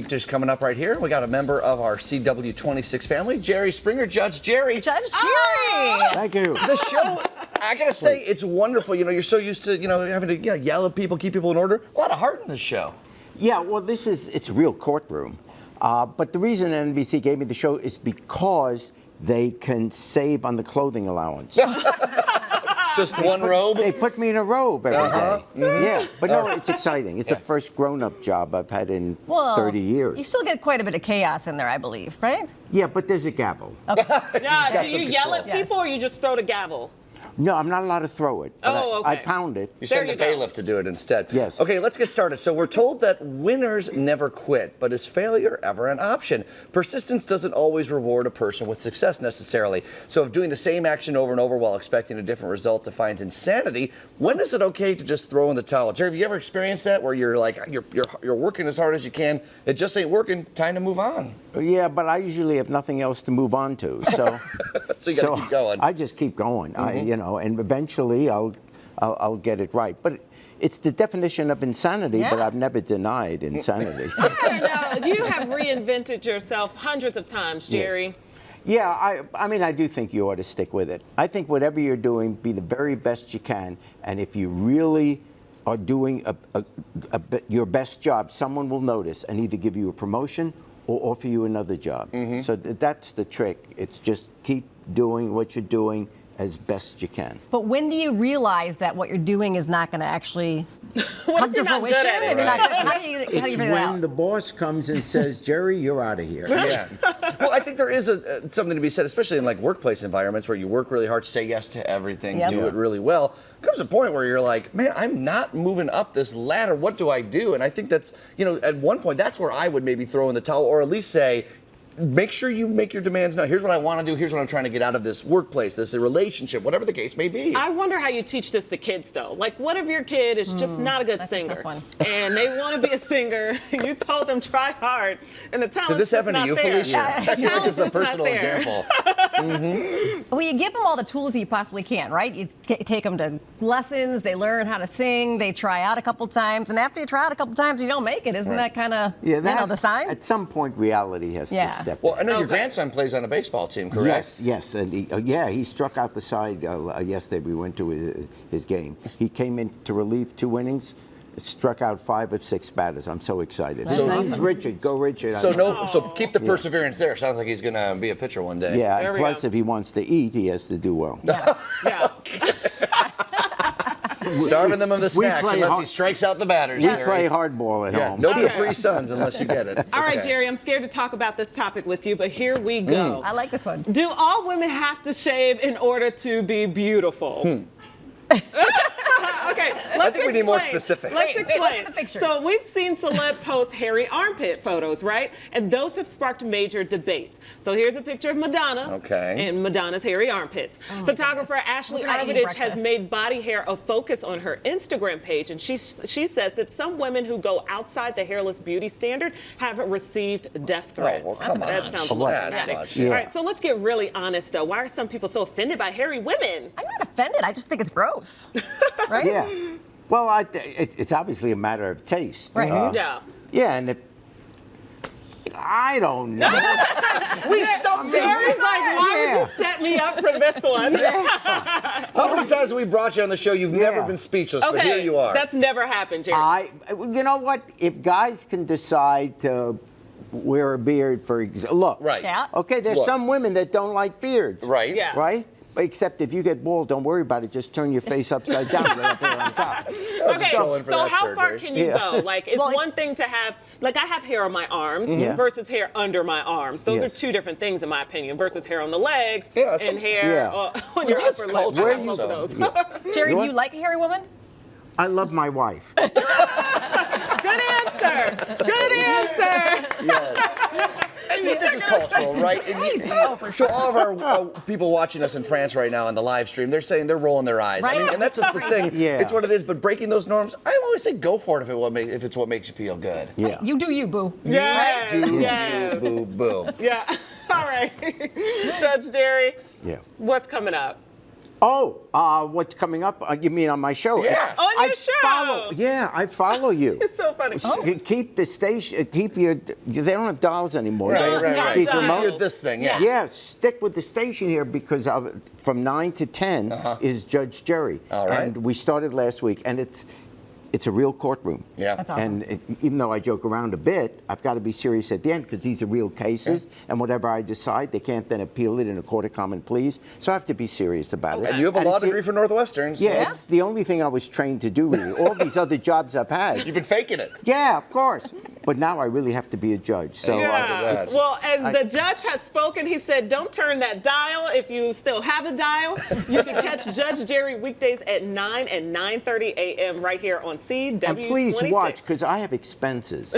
Just coming up right here, we got a member of our CW26 family, Jerry Springer. Judge Jerry. Judge Jerry. Thank you. The show, I gotta say, it's wonderful. You know, you're so used to, having to yell at people, keep people in order. A lot of heart in this show. Yeah, well, it's a real courtroom. But the reason NBC gave me the show is because they can save on the clothing allowance. Just one robe? They put me in a robe every day. Mm-hmm. Yeah, but no, it's exciting. It's the first grown-up job I've had in 30 years. You still get quite a bit of chaos in there, I believe, right? Yeah, but there's a gavel. Yeah, do you yell at people or you just throw the gavel? No, I'm not allowed to throw it. Oh, okay. I pound it. You send the bailiff to do it instead. Yes. Okay, let's get started. So we're told that winners never quit, but is failure ever an option? Persistence doesn't always reward a person with success necessarily. So if doing the same action over and over while expecting a different result defines insanity, when is it okay to just throw in the towel? Jerry, have you ever experienced that where you're like, you're working as hard as you can, it just ain't working, time to move on? Yeah, but I usually have nothing else to move on to, so so you gotta keep going. I just keep going. Mm-hmm. And eventually I'll get it right. But it's the definition of insanity, but I've never denied insanity. I know. You have reinvented yourself hundreds of times, Jerry. Yes. Yeah, I mean, I do think you ought to stick with it. I think whatever you're doing, be the very best you can, and if you really are doing your best job, someone will notice and either give you a promotion or offer you another job. Mm-hmm. So that's the trick. It's just keep doing what you're doing as best you can. But when do you realize that what you're doing is not going to actually come to fruition? How do you figure that out? When the boss comes and says, Jerry, you're out of here. Yeah. Well, I think there is something to be said, especially in like workplace environments where you work really hard, say yes to everything, do it really well. There comes a point where you're like, man, I'm not moving up this ladder. What do I do? And I think that's, at one point, that's where I would maybe throw in the towel, or at least say, make sure you make your demands known. Here's what I want to do. Here's what I'm trying to get out of this workplace, this relationship, whatever the case may be. I wonder how you teach this to kids, though. Like, what if your kid is just not a good singer, and they want to be a singer, and you told them try hard, and the talent. Did this happen to you, Felicia? I feel like this is a personal example. Well, you give them all the tools you possibly can, right? You take them to lessons, they learn how to sing, they try out a couple times, and after you try out a couple times, you don't make it. Isn't that kind of the sign? At some point, reality has to step. Well, I know your grandson plays on a baseball team, correct? Yes, and he struck out the side yesterday. We went to his game. He came in to relieve 2 innings, struck out 5 of 6 batters. I'm so excited. His name's Richard. Go Richard. So keep the perseverance there. Sounds like he's going to be a pitcher one day. Yeah, and plus if he wants to eat, he has to do well. Yes. Yeah. Starving them of the snacks unless he strikes out the batters. We play hardball at home. No Capri Suns unless you get it. All right, Jerry, I'm scared to talk about this topic with you, but here we go. I like this one. Do all women have to shave in order to be beautiful? Okay, I think we need more specifics. Let's explain. Look at the pictures. So we've seen celeb post hairy armpit photos, right? And those have sparked major debates. So here's a picture of Madonna and Madonna's hairy armpits. Photographer Ashley Armitage has made body hair a focus on her Instagram page, and she says that some women who go outside the hairless beauty standard have received death threats. Oh, well, come on. That sounds problematic. All right, so let's get really honest, though. Why are some people so offended by hairy women? I'm not offended. I just think it's gross. Right? Yeah. Well, it's obviously a matter of taste. Right. Yeah, and I don't know. We stumped him. Jerry's like, why would you set me up for this one? How many times have we brought you on the show? You've never been speechless, but here you are. That's never happened, Jerry. You know what? If guys can decide to wear a beard, for example, look. Right. Yeah. Okay, there's some women that don't like beards. Right. Yeah. Right? Except if you get bald, don't worry about it. Just turn your face upside down right up there on top. Okay, so how far can you go? Like, it's one thing to have, like I have hair on my arms versus hair under my arms. Those are 2 different things, in my opinion, versus hair on the legs and hair on your upper lip. Where both of those. Jerry, do you like a hairy woman? I love my wife. Good answer. Good answer. Yes. I mean, this is cultural, right? So all of our people watching us in France right now on the live stream, they're saying they're rolling their eyes. Right? I mean, and that's just the thing. Yeah. It's what it is. But breaking those norms, I always say go for it if it's what makes you feel good. Yeah. You do you, boo. Yes. Yes. Boo, boo. Yeah. All right. Judge Jerry. Yeah. What's coming up? What's coming up? You mean on my show? Yeah. On your show. I follow you. It's so funny. Keep the station. Keep your. They don't have dials anymore. Right. These Remote. This thing, yes. Yeah, stick with the station here because from 9 to 10 is Judge Jerry. All right. And we started last week, and it's a real courtroom. Yeah. That's awesome. And even though I joke around a bit, I've got to be serious at the end because these are real cases, and whatever I decide, they can't then appeal it in a court of common pleas. So I have to be serious about it. And you have a law degree from Northwestern. So. Yeah, it's the only thing I was trained to do, really. All these other jobs I've had. You've been faking it. Yeah, of course. But now I really have to be a judge. So Yeah. Well, as the judge has spoken, he said, don't turn that dial. If you still have a dial, you can catch Judge Jerry weekdays at 9 and 9:30 a.m. right here on CW26. and please watch, because I have expenses.